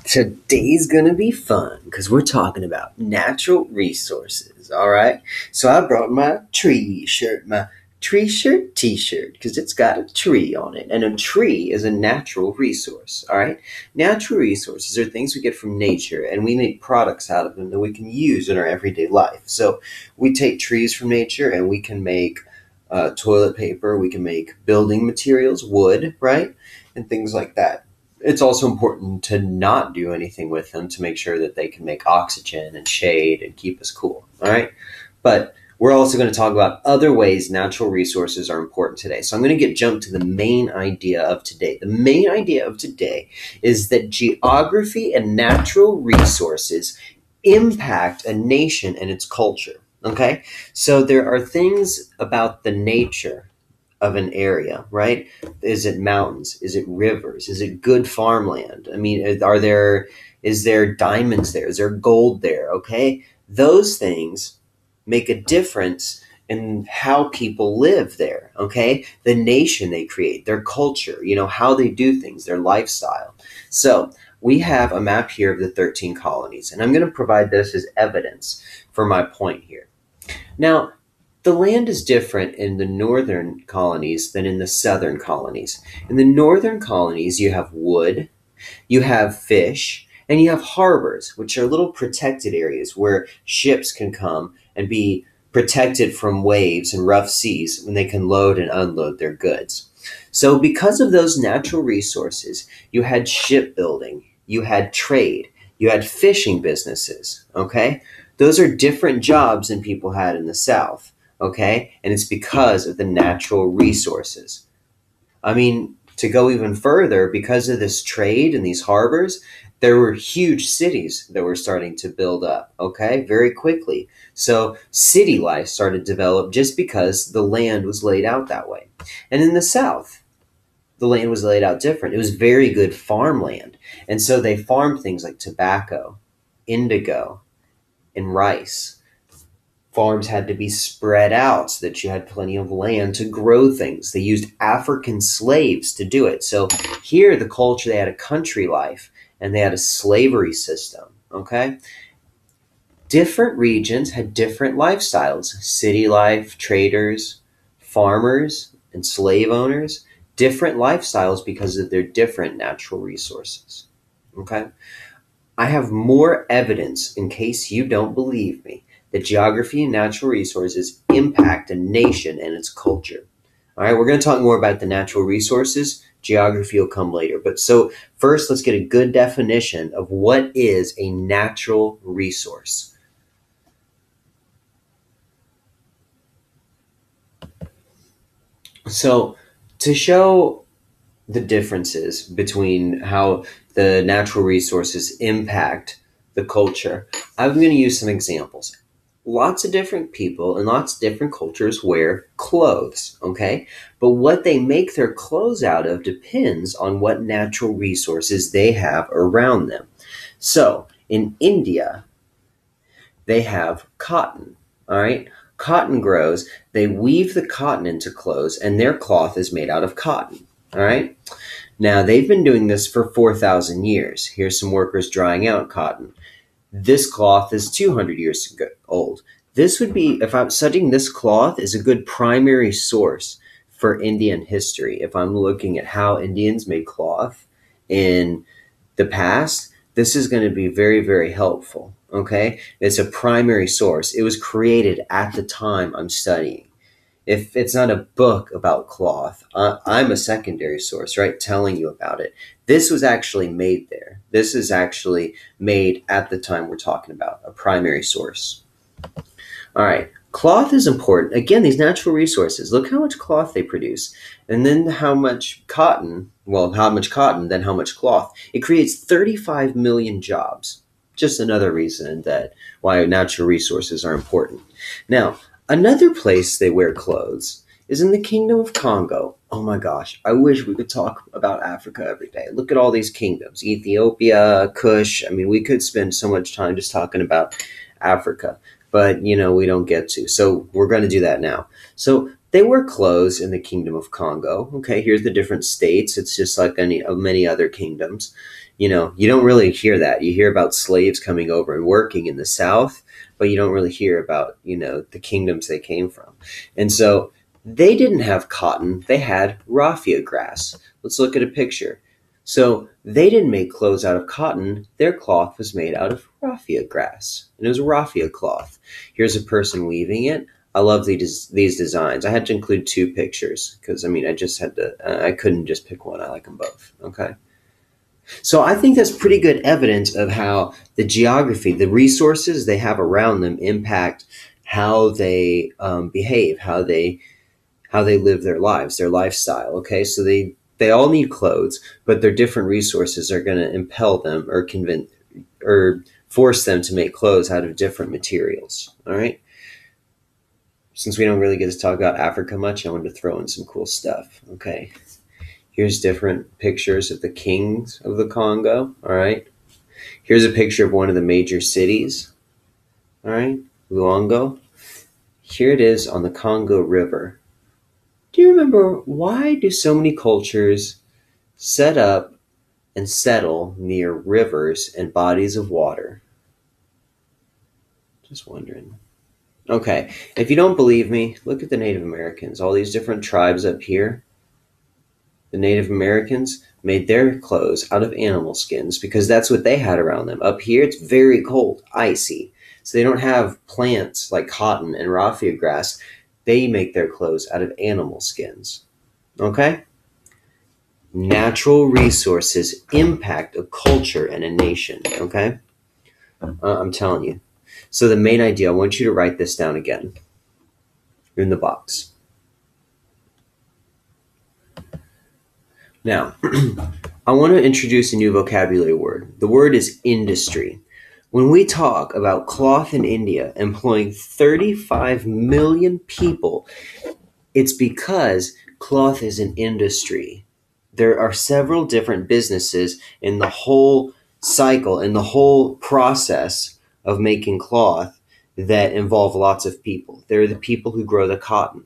Today's gonna be fun because we're talking about natural resources. All right. So I brought my tree shirt, my tree shirt T-shirt, because it's got a tree on it, and a tree is a natural resource. All right. Natural resources are things we get from nature, and we make products out of them that we can use in our everyday life. So we take trees from nature, and we can make toilet paper. We can make building materials, wood, right, and things like that. It's also important to not do anything with them to make sure that they can make oxygen and shade and keep us cool. All right. But we're also going to talk about other ways natural resources are important today. So I'm going to get jumped to the main idea of today. The main idea of today is that geography and natural resources impact a nation and its culture. Okay. So there are things about the nature of an area, right? Is it mountains? Is it rivers? Is it good farmland? I mean, is there diamonds there? Is there gold there? Okay. Those things make a difference in how people live there. Okay. The nation they create, their culture, how they do things, their lifestyle. So we have a map here of the 13 colonies, and I'm going to provide this as evidence for my point here. Now, the land is different in the northern colonies than in the southern colonies. In the northern colonies, you have wood, you have fish, and you have harbors, which are little protected areas where ships can come and be protected from waves and rough seas when they can load and unload their goods. So, because of those natural resources, you had shipbuilding, you had trade, you had fishing businesses, okay? Those are different jobs than people had in the South. Okay? And it's because of the natural resources. I mean, to go even further, because of this trade and these harbors, there were huge cities that were starting to build up, okay, very quickly. So city life started to develop just because the land was laid out that way. And in the South, the land was laid out different. It was very good farmland. And so they farmed things like tobacco, indigo, and rice. Farms had to be spread out so that you had plenty of land to grow things. They used African slaves to do it. So here, the culture, they had a country life and they had a slavery system. Okay. Different regions had different lifestyles: city life, traders, farmers, and slave owners. Different lifestyles because of their different natural resources. Okay. I have more evidence, in case you don't believe me, that geography and natural resources impact a nation and its culture. All right, we're going to talk more about the natural resources. Geography will come later. But so first, let's get a good definition of what is a natural resource. So to show the differences between how the natural resources impact the culture, I'm going to use some examples. Lots of different people and lots of different cultures wear clothes, okay? But what they make their clothes out of depends on what natural resources they have around them. So in India, they have cotton, all right? Cotton grows, they weave the cotton into clothes, and their cloth is made out of cotton, all right? Now, they've been doing this for 4,000 years. Here's some workers drying out cotton. This cloth is 200 years old. This would be, if I'm studying this cloth, is a good primary source for Indian history. If I'm looking at how Indians made cloth in the past, this is going to be very, very helpful. Okay? It's a primary source. It was created at the time I'm studying. If it's not a book about cloth, I'm a secondary source, right? Telling you about it. This was actually made there. This is actually made at the time we're talking about, a primary source. All right. Cloth is important. Again, these natural resources. Look how much cloth they produce. And then how much cotton. Well, how much cotton, then how much cloth. It creates 35 million jobs. Just another reason that why natural resources are important. Now, another place they wear clothes is in the Kingdom of Congo. Oh my gosh, I wish we could talk about Africa every day. Look at all these kingdoms: Ethiopia, Kush. I mean, we could spend so much time just talking about Africa, but we don't get to. So we're going to do that now. So they wear clothes in the Kingdom of Congo. Okay, here's the different states. It's just like many other kingdoms. You don't really hear that. You hear about slaves coming over and working in the South, but you don't really hear about, the kingdoms they came from. And so they didn't have cotton, they had raffia grass. Let's look at a picture. So they didn't make clothes out of cotton, their cloth was made out of raffia grass. And it was raffia cloth. Here's a person weaving it. I love these designs. I had to include two pictures because, I couldn't just pick one. I like them both. Okay. So I think that's pretty good evidence of how the geography, the resources they have around them impact how they behave, how they live their lives, their lifestyle. Okay. So they all need clothes, but their different resources are going to impel them or convince or force them to make clothes out of different materials. All right. Since we don't really get to talk about Africa much, I wanted to throw in some cool stuff. Okay. Here's different pictures of the kings of the Congo. All right. Here's a picture of one of the major cities. All right. Luango. Here it is on the Congo River. Do you remember, why do so many cultures set up and settle near rivers and bodies of water? Just wondering. Okay, if you don't believe me, look at the Native Americans. All these different tribes up here. The Native Americans made their clothes out of animal skins because that's what they had around them. Up here, it's very cold, icy. So they don't have plants like cotton and raffia grass. They make their clothes out of animal skins. Okay? Natural resources impact a culture and a nation. Okay? I'm telling you. So the main idea, I want you to write this down again in the box. Now, I want to introduce a new vocabulary word. The word is industry. When we talk about cloth in India employing 35 million people, it's because cloth is an industry. There are several different businesses in the whole cycle, in the whole process of making cloth that involve lots of people. There are the people who grow the cotton.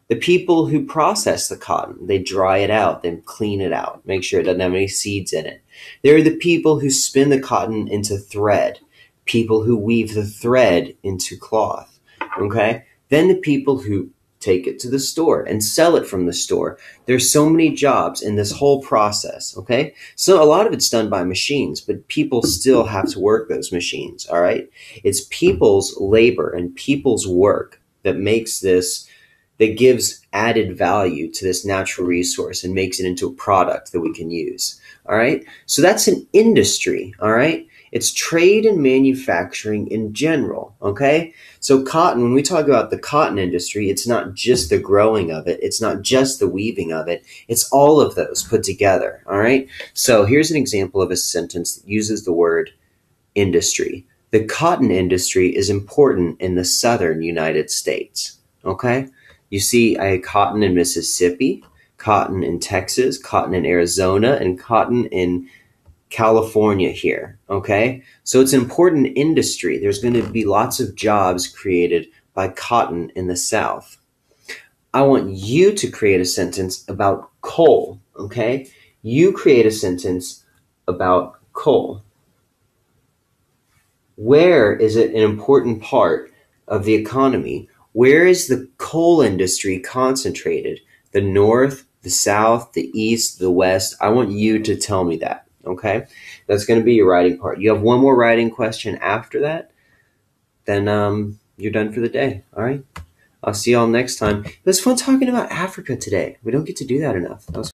The people who process the cotton, they dry it out, then clean it out, make sure it doesn't have any seeds in it. There are the people who spin the cotton into thread, people who weave the thread into cloth, okay? Then the people who take it to the store and sell it from the store. There's so many jobs in this whole process, okay? So a lot of it's done by machines, but people still have to work those machines, all right? It's people's labor and people's work that makes this, that gives added value to this natural resource and makes it into a product that we can use, all right? So that's an industry, all right? It's trade and manufacturing in general, okay? So cotton, when we talk about the cotton industry, it's not just the growing of it. It's not just the weaving of it. It's all of those put together, all right? So here's an example of a sentence that uses the word industry. The cotton industry is important in the southern United States, okay? You see, I had cotton in Mississippi, cotton in Texas, cotton in Arizona, and cotton in California here, okay? So it's an important industry. There's going to be lots of jobs created by cotton in the South. I want you to create a sentence about coal, okay? You create a sentence about coal. Where is it an important part of the economy? Where is the coal industry concentrated? The North, the South, the East, the West? I want you to tell me that. Okay, that's going to be your writing part. You have one more writing question after that, then you're done for the day. All right, I'll see y'all next time. It was fun talking about Africa today. We don't get to do that enough. That was